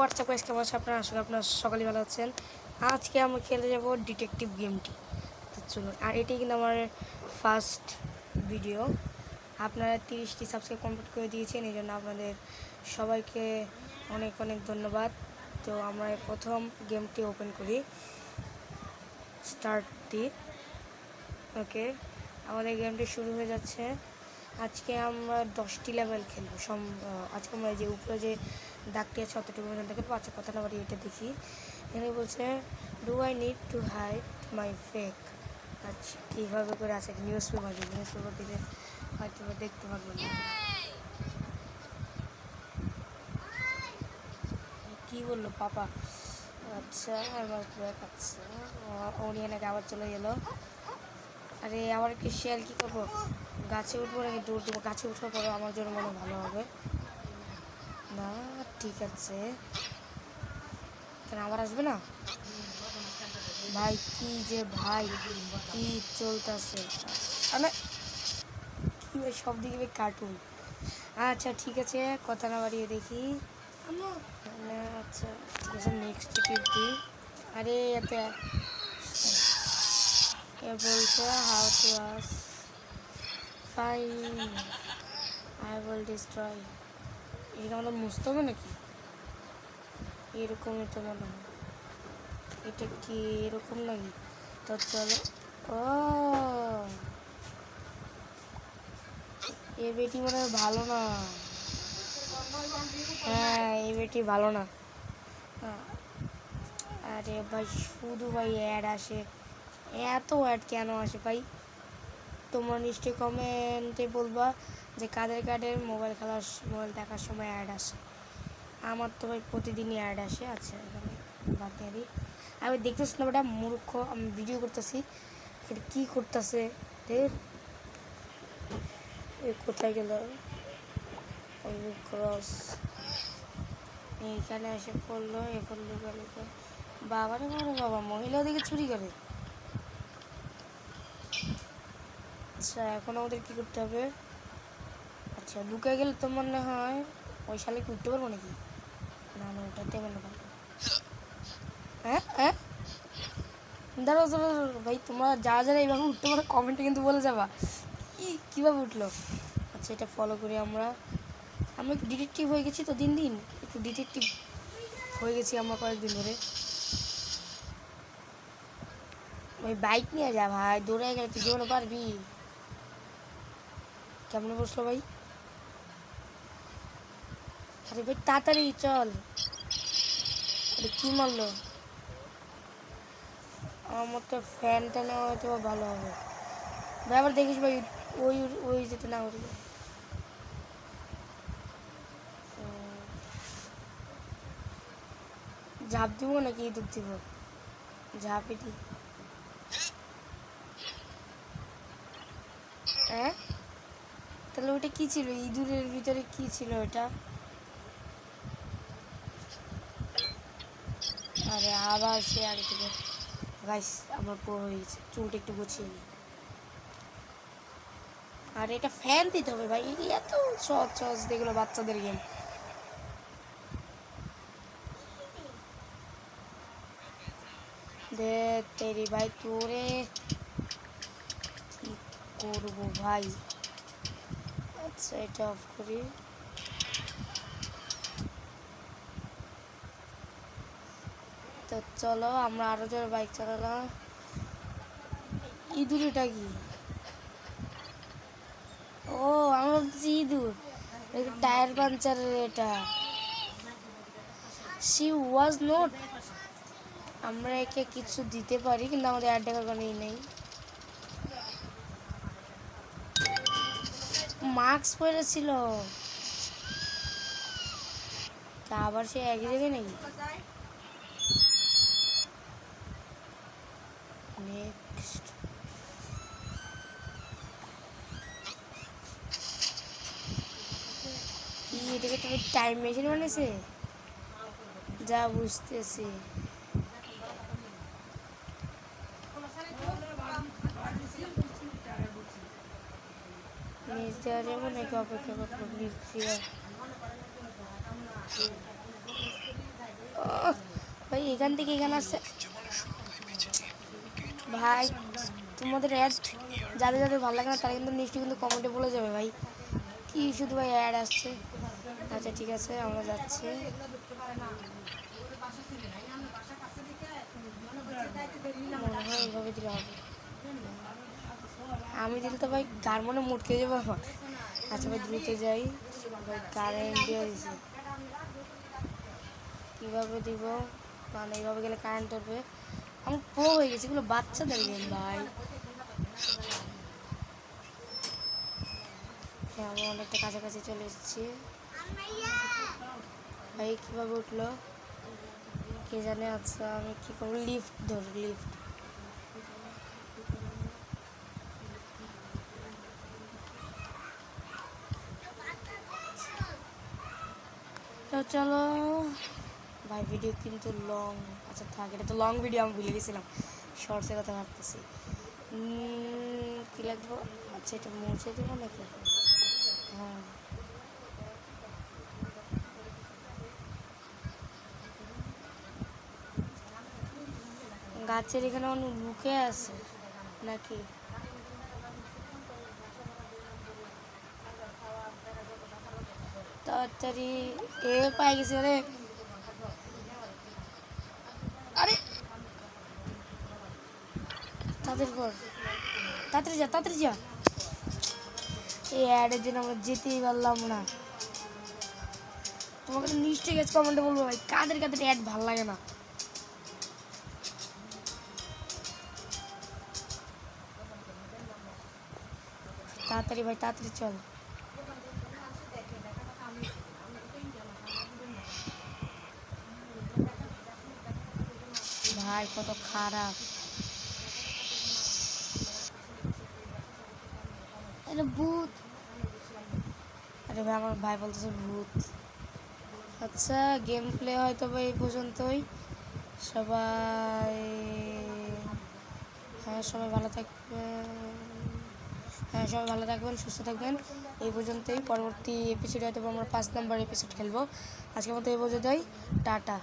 WhatsApp guys, কেমন আছেন আপনারা? আসলে আপনারা সকালে ভালো আছেন। আজকে আমরা খেলতে যাব ডিটেকটিভ গেমটি। তো চলুন, আর এটাই কিন্তু আমার ফার্স্ট ভিডিও। আপনারা 30টি সাবস্ক্রাইব কমপ্লিট করে দিয়েছেন, এই জন্য আপনাদের সবাইকে অনেক অনেক ধন্যবাদ। তো আমরা প্রথম গেমটি ওপেন করি, স্টার্ট দিই। ওকে, আমাদের গেমটি শুরু হয়ে যাচ্ছে। আজকে আমরা 10টি লেভেল খেলবো। আজকে আমরা যে উপরে যে দাগটি আছে অতটুকু পর্যন্ত খেলবো। আচ্ছা, কথা না বাড়ি এটা দেখি। এখানে বলছে do I need to hide my fake. আচ্ছা, কীভাবে করে আছে নিউজ পেপার দিলে হয়তো দেখতে পারবো না। কী বললো পাপা? আচ্ছা, আমার ব্যাগ আছে। উনি এনাকে আবার চলে গেলো। আরে আবার কি শেয়াল কী করবো? গাছে উঠবো নাকি দৌড় দেবো? গাছে উঠার পরে আমার জন্য মনে ভালো হবে না। ঠিক আছে, কেন আবার আসবে না? ভাই কি যে ভাই কি চলতেছে? মানে কি ভাই, সব দিকে কার্টুন। আচ্ছা ঠিক আছে, কথা না বাড়িয়ে দেখি। আচ্ছা ঠিক আছে, নেক্সট টিপ দিই। আরে এতে এ বলছে how to us fine I will destroy. এটা আমাদের মুছতে হবে নাকি? এরকমই তো মনে হয়। এটা কি এরকম নাকি? তো চলো। ও এই বেটি মনে হয় ভালো না। হ্যাঁ, এই বেটি ভালো না। আরে ভাই, শুধু ভাই অ্যাড আসে। এত অ্যাড কেন আসে ভাই? তোমরা নিশ্চয়ই কমেন্টে বলবা যে কাদের কাদের মোবাইল দেখার সময় অ্যাড আসে। আমার তো ভাই প্রতিদিনই অ্যাড আসে। আচ্ছা, এখানে বাদ দিয়ে দিই। আমি দেখতেছি না বেটা, মূর্খ। আমি ভিডিও করতেছি, এটা কী করতেছে? কোথায় গেল? ক্রস এইখানে এসে পড়লো। এখন লুকালে বাবারে বাবা, মহিলা দিকে চুরি করে। আচ্ছা, এখন আমাদের কী করতে হবে? আচ্ছা, লুকে গেলে তো মনে হয় ওই শালে কি উঠতে পারবো নাকি? না না, ওটাতে মনে পারবো। হ্যাঁ হ্যাঁ, দাঁড়াও ভাই, তোমরা যারা যারা এইভাবে উঠতে পারো কমেন্টে কিন্তু বলে যাবা কীভাবে উঠলো। আচ্ছা, এটা ফলো করি আমরা একটু ডিটেকটিভ হয়ে গেছি তো, দিন দিন একটু ডিটেকটিভ হয়ে গেছি আমরা কয়েকদিন ধরে। ওই বাইক নিয়ে যা ভাই, দৌড়ে গেলে তুই জীবনে পারবি? কেমন বসলো ভাই? আরে ভাই তাড়াতাড়ি চল। আরে কী মারলো? আমার মতো ফ্যানটা নেওয়া হয়তো ভালো হবে ভাই। আবার দেখিস ভাই, ওই ওই যেতে না উঠবে। ঝাঁপ দিব নাকি ইঁদুর দিব? ঝাঁপই দি। হ্যাঁ, তাহলে ওটা কী ছিল? ইঁদুরের ভিতরে কী ছিল ওটা? আরে আবার সে আগে থেকে। গাইস, আমার পুরো হয়ে গেছে। চুলটা একটু গুছিয়ে নিই। আর এটা ফ্যান দিতে হবে ভাই। এত সহজ সহজ দেখলো বাচ্চাদের গেম। দে তেরি ভাই, তোরে কি করবো ভাই? আচ্ছা, এটা অফ করি। তো চলো, আমরা আরো জোরে বাইক চালালাম। ইঁদুরটা কি? ও, আমরা বলতেছি ইঁদুর, টায়ার পাঞ্চারের এটা। She was not. আমরা একে কিছু দিতে পারি, কিন্তু আমাদের অ্যাড দেখার কোনো নেই। মাস্ক পরেছিল, তা আবার সে একই জায়গায় নাকি? নেক্সট। কি এটাকে তুমি টাইম মেশিন বানিয়েছে? যা বুঝতেছি। নিচ দেওয়া যাবো নাকি অপেক্ষা করবো? নিচ ভাই এখান থেকে এখানে আসছে ভাই। তোমাদের অ্যাড যাদের যাদের ভালো লাগে না তারা কিন্তু নিশ্চয়ই কিন্তু কমেন্টে বলে যাবে ভাই কি শুধু ভাই অ্যাড আসছে। আচ্ছা ঠিক আছে আমরা যাচ্ছি। মনে হয় এইভাবে দিলে হবে। আমি দিলে তো ভাই গার মনে মুটকে যাবো আমার। আচ্ছা ভাই দ্রুত যাই ভাই কারেন্ট দিয়ে দিছি। কীভাবে দিব মানে এইভাবে গেলে কারেন্ট ধরবে। আমি প্রো হয়ে গেছি এগুলো বাচ্চাদের গেম ভাই। হ্যাঁ আমি অনেকটা কাছাকাছি চলে এসেছি ভাই। কীভাবে উঠলো কে জানে। আচ্ছা আমি কী করবো লিফট ধরো লিফট। তো চলো ভাই ভিডিও কিন্তু লং। আচ্ছা থাক এটা তো লং ভিডিও আমি ভুলে গেছিলাম শর্টসের কথা ভাবতেছি। কী লাগবো আচ্ছা এটা মুছে দেবো নাকি। হ্যাঁ গাছের এখানে অনেক লুকে আছে নাকি। তাড়াতাড়ি এ পাই গেছে রে। আরে তাদের পর তাড়াতাড়ি যা তাড়াতাড়ি যা। এই অ্যাডের জন্য আমরা যেতেই পারলাম না। তোমাকে তো নিশ্চয়ই গেছে কমেন্টে বলবো ভাই কাদের কাদের অ্যাড ভালো লাগে না। তাড়াতাড়ি ভাই তাড়াতাড়ি চল। ভাই কত খারাপ এটা ভূত। আরে ভাই আমার ভাই বলতেছে ভূত। আচ্ছা গেম প্লে হয়তো বা এই পর্যন্তই। সবাই হ্যাঁ সবাই ভালো থাকবেন। হ্যাঁ সবাই ভালো থাকবেন সুস্থ থাকবেন। এই পর্যন্তই পরবর্তী এপিসোডে হয়তো আমরা 5 নম্বর এপিসোড খেলবো। আজকের মতো এই পর্যন্তই টাটা।